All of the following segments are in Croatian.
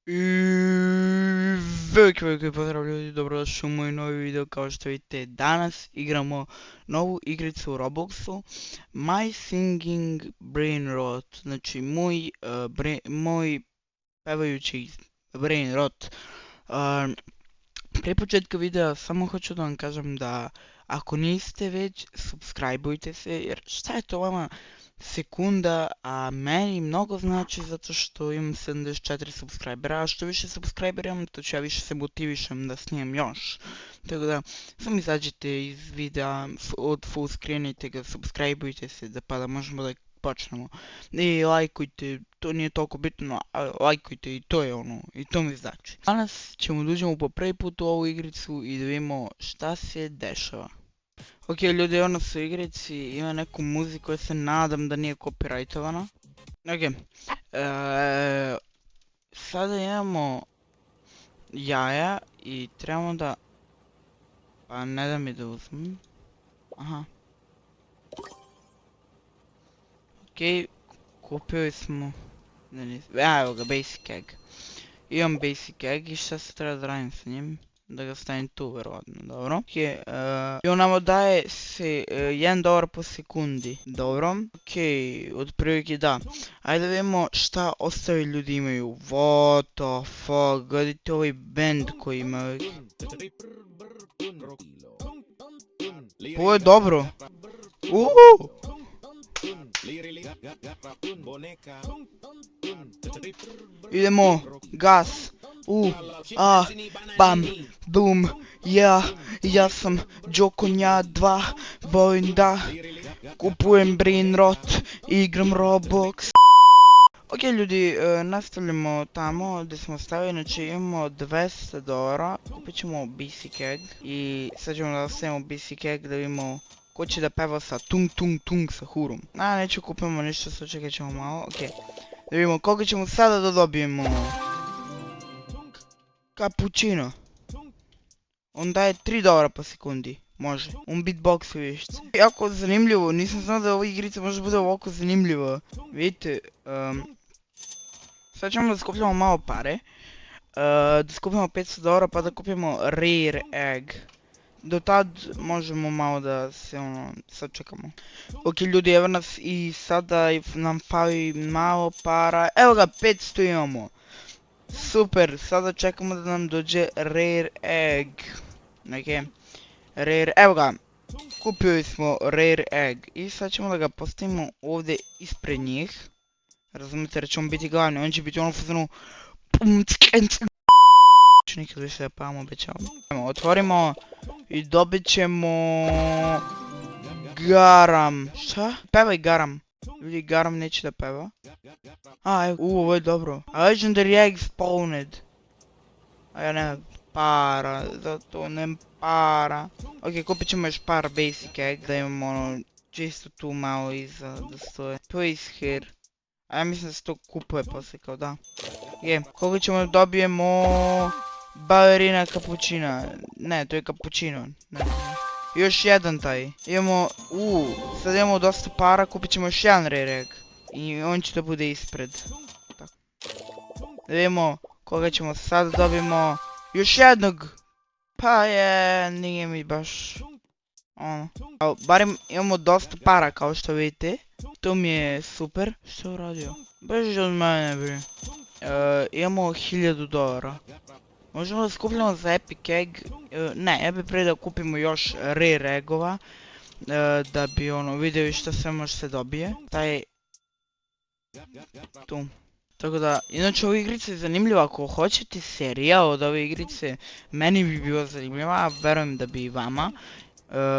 I veliki pozdrav ljudi, dobrodošli u moj novi video. Kao što vidite, danas igramo novu igricu u Robloxu, My Singing Brain Rot, znači moj pevajući Brain Rot. Prije početka videa samo hoću da vam kažem da ako niste već, subscribeujte se, jer šta je to vama sekunda, a meni mnogo znači zato što imam 74 subscribera, a što više subscribera imam, to ću ja više se motivišem da snimam još. Tako da, samo izađite iz videa od full screenite ga, subscribeujte se pa da možemo da počnemo. I lajkujte, to nije toliko bitno, ali lajkujte i to je ono, i to mi znači. Danas ćemo da uđemo po prvi put u ovu igricu i da vidimo šta se dešava. Ok ljudi, evo nas u igrici, ima neku muziku, ja se nadam da nije copyrightovana. Ok, sada imamo jaja i trebamo da... Pa ne da mi da uzmem. Aha. Ok, kupili smo... Evo ga, basic egg. Imam basic egg i šta se treba da radim sa njim? Da ga stavim tu, verovatno, dobro. Ok, i on nama daje se $1 po sekundi, dobro. Ok, otprilike da. Ajde da vidimo šta ostali ljudi imaju. What the fuck, gledajte ovaj band koji ima. Ovo je dobro. Idemo, gas, bam, boom, ja sam Djokonja 2, volim da kupujem Brain Rot, igram Roblox. Ok ljudi, nastavljamo tamo gdje smo stavili, znači imamo $200, kupit ćemo basic egg i sad ćemo da ostavimo basic egg da vidimo ko će da peva sa tung tung tung sa hurom. Neću kupimo ništa, sad čekat ćemo malo, ok. Da vidimo koliko ćemo sada da dobijemo. Cappuccino. On daje $3 po sekundi. Može. On beatbox višće. Jako zanimljivo, nisam znao da ova igrica može bude ovako zanimljiva. Vidite, sad ćemo da skupljamo malo pare. Da skupimo $500 pa da kupimo rare egg. Do tad možemo malo da se sad čekamo. Ok ljudi, evo nas i sada nam fali malo para. Evo ga, 500 imamo. Super, sada čekamo da nam dođe rare egg. Ok, rare, evo ga. Kupili smo rare egg i sad ćemo da ga postavimo ovdje ispred njih. Razumite, jer će on biti glavni, on će biti ono fuzonu. Nikad više da pavamo, obećavam. Otvorimo i dobit ćemo... Garam. Šta? Pevaj Garam. Ljudi, Garam neće da peva. Evo, ovo je dobro. Legendary egg spawned. A ja nemam para, zato nemam para. Ok, kupit ćemo još par basic egg, da imamo ono, čisto tu malo iza da stoje. Please here. A ja mislim da se to kupuje poslije kao da. Koliko ćemo da dobijemo... Balerina cappuccina. Ne, to je cappuccino. Još jedan taj. Imamo, sad imamo dosta para, kupit ćemo još jedan rare egg. I on će da bude ispred. Tako. Da vidimo koga ćemo sad dobijemo. Još jednog. Pa nije mi baš... Barem imamo dosta para kao što vidite. To mi je super. Što je uradio? Beži od mene bre. Imamo $1000. Možemo da skupljamo za epic egg. Ne, ja bi prije da kupimo još rare eggova. Da bi vidjeli što sve može se dobije. Taj... Tu. Tako da, inače ova igrica je zanimljiva, ako hoćete serijal od ove igrice, meni bi bilo zanimljiva, a verujem da bi i vama.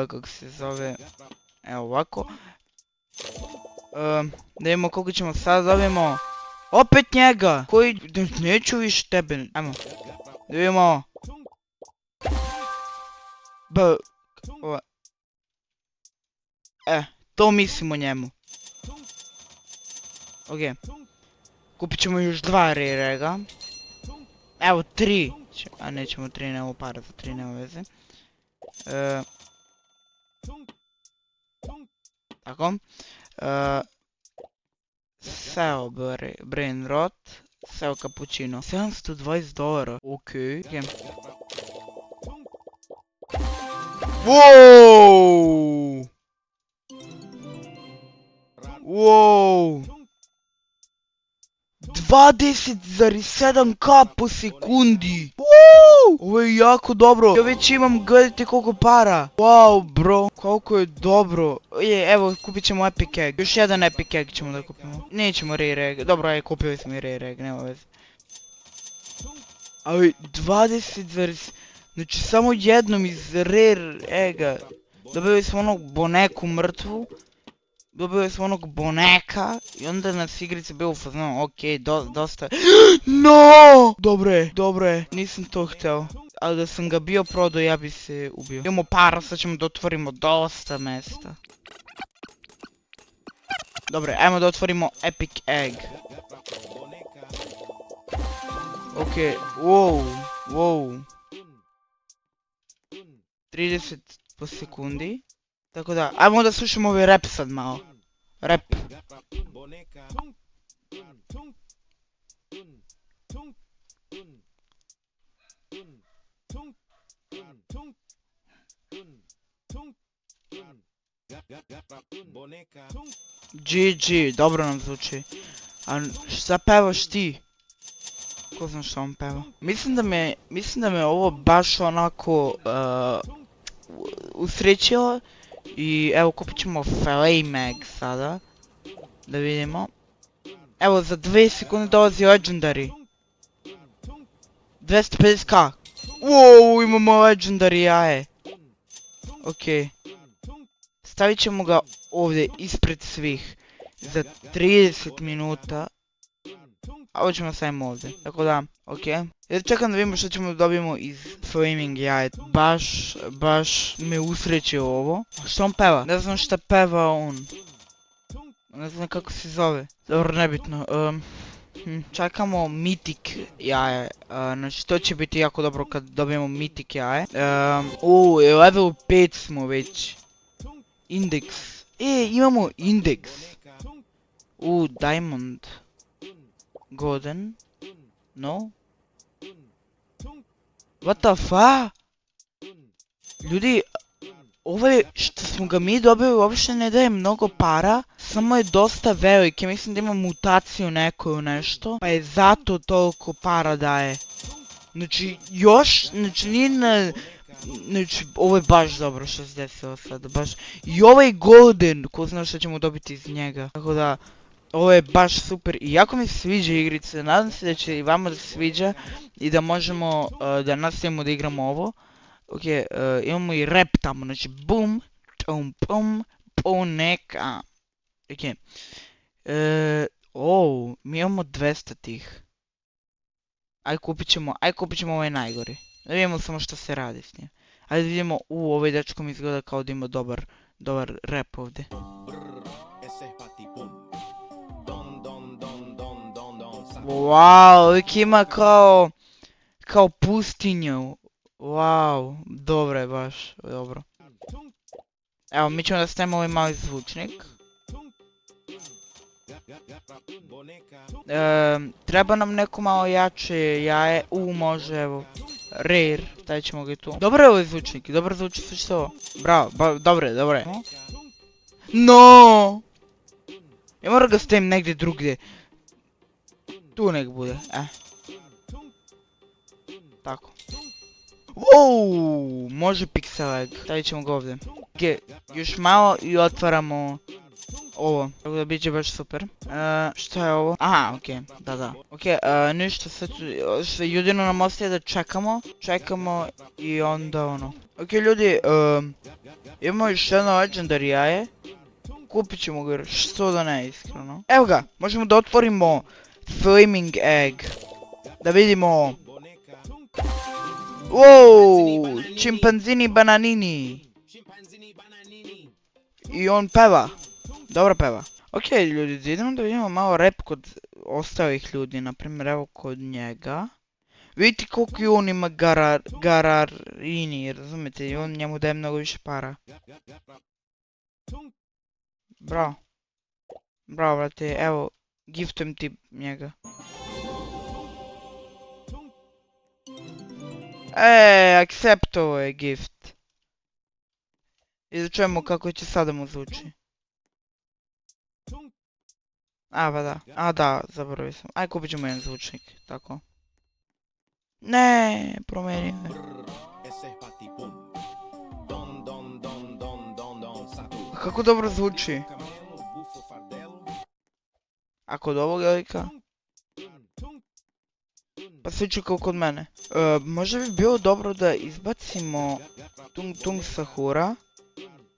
Kako se zove, evo ovako. Da vidimo koliko ćemo sad dobijemo. Opet njega! Koji, neću više tebe, ajmo. Da vidimo. To mislim o njemu. Ok. Kupit ćemo još 2 rare egga. Evo 3. A nećemo 3, nemamo para za 3, nema veze. Tako. Seo Brain Rot. Сел капучино. $720. Окей. Воу! Воу! 20,7k po sekundi. Ovo je jako dobro. Ja već imam, gledajte koliko para. Wow, bro. Koliko je dobro. Evo, kupit ćemo Epic Egg. Još jedan Epic Egg ćemo da kupimo. Nećemo Rare Egg. Dobro, aj, kupili smo i Rare Egg, nema veze. Ali, 20, znači samo jednom iz Rare Egga. Dobili smo onog boneku mrtvu. Dobili smo onog boneka i onda nas igrica bilo u fazonu, okej, dosta. No! Dobro je, nisam to hteo. Ali da sam ga bio prodao, ja bi se ubio. Imamo para, sad ćemo da otvorimo dosta mesta. Dobre, ajmo da otvorimo Epic Egg. Okej, wow. 30 po sekundi. Tako da, ajmo da slušamo ovaj rap sad malo. Rap. GG, dobro nam zvuči. A šta pevaš ti? Ko zna šta on peva? Mislim da me ovo baš onako usrećilo. I evo kupit ćemo Flame Egg sada. Da vidimo. Evo za 2 sekunde dolazi Legendary. 250k. Wow, imamo Legendary jaje. Okej. Stavit ćemo ga ovdje ispred svih. Za 30 minuta. A ovo ćemo stavimo ovdje. Tako da, okej. Ja čekam da vidimo što ćemo dobijemo iz Flaming jaje. Baš me usreće ovo. Što on peva? Ne znam šta peva on. Ne znam kako se zove. Dobro, nebitno. Čekamo Mythic jaje. Znači to će biti jako dobro kad dobijemo Mythic jaje. Level 5 smo već. Index. Imamo Index. Diamond. Golden. No. What the fuck? Ljudi, ovo što smo ga mi dobili uopšte ne daje mnogo para, samo je dosta velike, mislim da ima mutaciju nekoju nešto, pa je zato toliko para daje. Znači, nije na... Znači, ovo je baš dobro što se desilo sada, baš. I ovaj golden, ko zna što ćemo dobiti iz njega, tako da... Ovo je baš super i jako mi se sviđa igrice, nadam se da će i vama da se sviđa i da možemo da nastavimo da igramo ovo. Okej, imamo i rap tamo, znači boom, pum, poneka. Okej. Mi imamo 200 tih. Aj kupit ćemo ovaj najgori. Da vidimo samo što se radi s njim. Ajde vidimo, ovaj dečko mi izgleda kao da ima dobar rap ovdje. Wow, uvijek ima kao pustinju. Wow, dobro je baš, dobro. Evo, mi ćemo da stavimo ovaj mali zvučnik. Treba nam neko malo jače jaje. Može, evo. Rare, stavit ćemo ga i tu. Dobro je ovaj zvučnik, dobro zvuči sve ovo. Bravo, dobro je. No! Ja moram ga stavim negdje drugdje. Tu nek bude, Tako. Wow, može pixel egg. Stavit ćemo ga ovdje. Okej, još malo i otvaramo ovo. Tako da bit će baš super. Što je ovo? Aha, okej, da. Okej, ništa sad jedino nam ostaje da čekamo i onda ono. Okej ljudi, imamo još jedno legendary jaje. Kupit ćemo ga, što da ne, iskreno. Evo ga, možemo da otvorimo Flaming Egg. Da vidimo. Wow, Chimpanzini Bananini. I on peva. Dobro peva. Okej ljudi, idemo da vidimo malo rap kod ostalih ljudi. Naprimjer, evo kod njega. Vidite koliko on ima gararini, razumete? I on njemu daje mnogo više para. Bravo, brate, evo. Giftujem ti njega. Akceptovo je gift. I da čujemo kako će sada mu zvuči. A, pa da. A, da, zaboravio sam. Aj, kupit ćemo jedan zvučnik, tako. Ne, promijenio je. Kako dobro zvuči. A kod ovog lika? Pa sviđu kao kod mene. Možda bi bilo dobro da izbacimo Tung Tung Sahura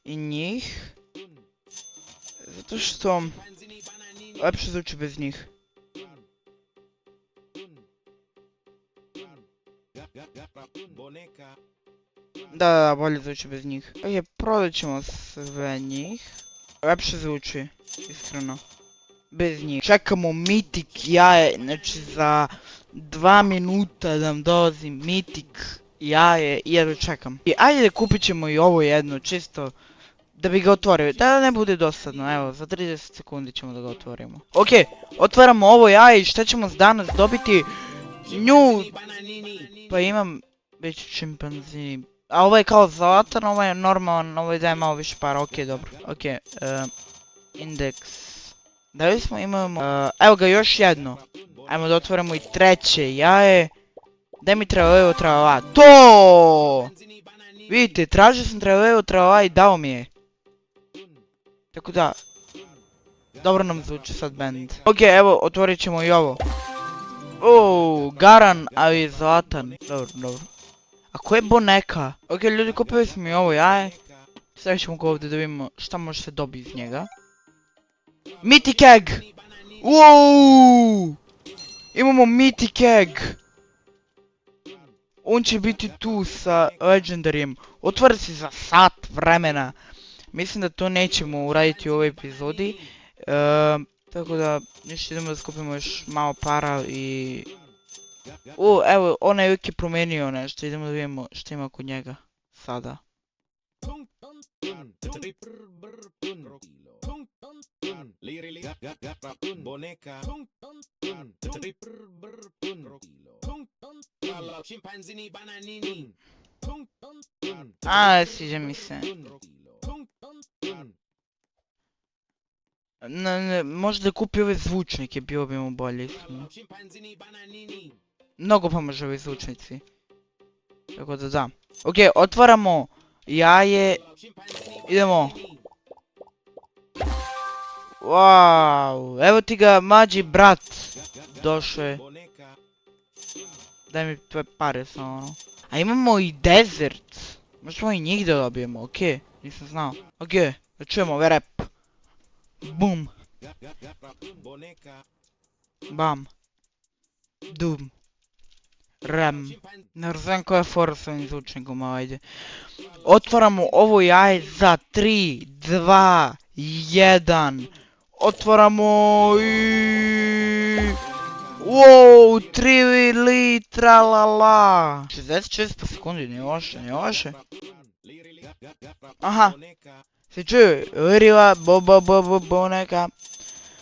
i njih. Zato što lepše zvuči bez njih. Da, bolje zvuči bez njih. Ok, prodat ćemo sve njih. Lepše zvuči, iskreno. Bez njih. Čekamo Mythic jaje, znači za 2 minuta da nam dolazi Mythic jaje i jedno čekam. I ajde kupit ćemo i ovo jedno, čisto da bi ga otvorio. Da ne bude dosadno, evo, za 30 sekundi ćemo da ga otvorimo. Ok, otvaramo ovo jaje i šta ćemo danas dobiti? Nju! Pa imam već čimpanzini. A ovo je kao zlatan, ovo je normalan, ovo je daje malo više para, ok, dobro. Ok, indeks. Da li smo imamo... evo ga još jedno. Ajmo da otvorimo i treće jaje. Daj mi traleo tralala. To! Vidite, tražio sam traleo tralala i dao mi je. Tako da... Dobro nam zvuči sad band. Ok, evo, otvorit ćemo i ovo. Garan, ali je zlatan. Dobro, dobro. A ko je boneka? Ok, ljudi, kupili smo i ovo jaje. Stavit ćemo ga ovdje da vidimo šta može se dobiti iz njega. Mythic Egg! Wow! Imamo Mythic Egg! On će biti tu sa Legendarijem. Otvara se za sat vremena. Mislim da to nećemo uraditi u ovoj epizodi. Tako da, nešto idemo da skupimo još malo para i... evo, onaj uvijek je promijenio nešto. Idemo da vidimo što ima kod njega. Sada. Sviđa mi se. Možda kupi ove zvučnike, bilo bi mu bolje. Mnogo pomaže ovi zvučnici. Tako da da. Ok, otvaramo jaje. Idemo. Wow, evo ti ga mlađi brat. Došao je. Daj mi tvoje pare samo ono. A imamo i desert. Možemo i njih da dobijemo, okej. Nisam znao. Okej, da čujemo ovaj rap. Bum. Bam. Dum. Ram. Ne znam koja je fora s ovim zvučnikom, ajde. Otvaramo ovo jaje za 3, 2, 1. Otvaramo i... Wow, 3 litra la. 66 po sekundi, nije loše, nije loše. Aha. Se čuje, lirila, boneka.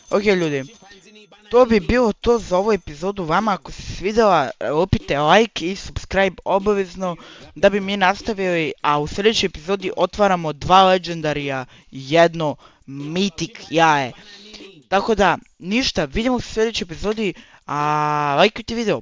Ok ljudi. To bi bilo to za ovu epizodu. Vama ako se svidjela, lupite like i subscribe obavezno da bi mi nastavili, a u sljedećoj epizodi otvaramo 2 legendarija i jedno mythic jaje. Tako da, ništa, vidimo se u sljedećoj epizodi, a lajkujte video.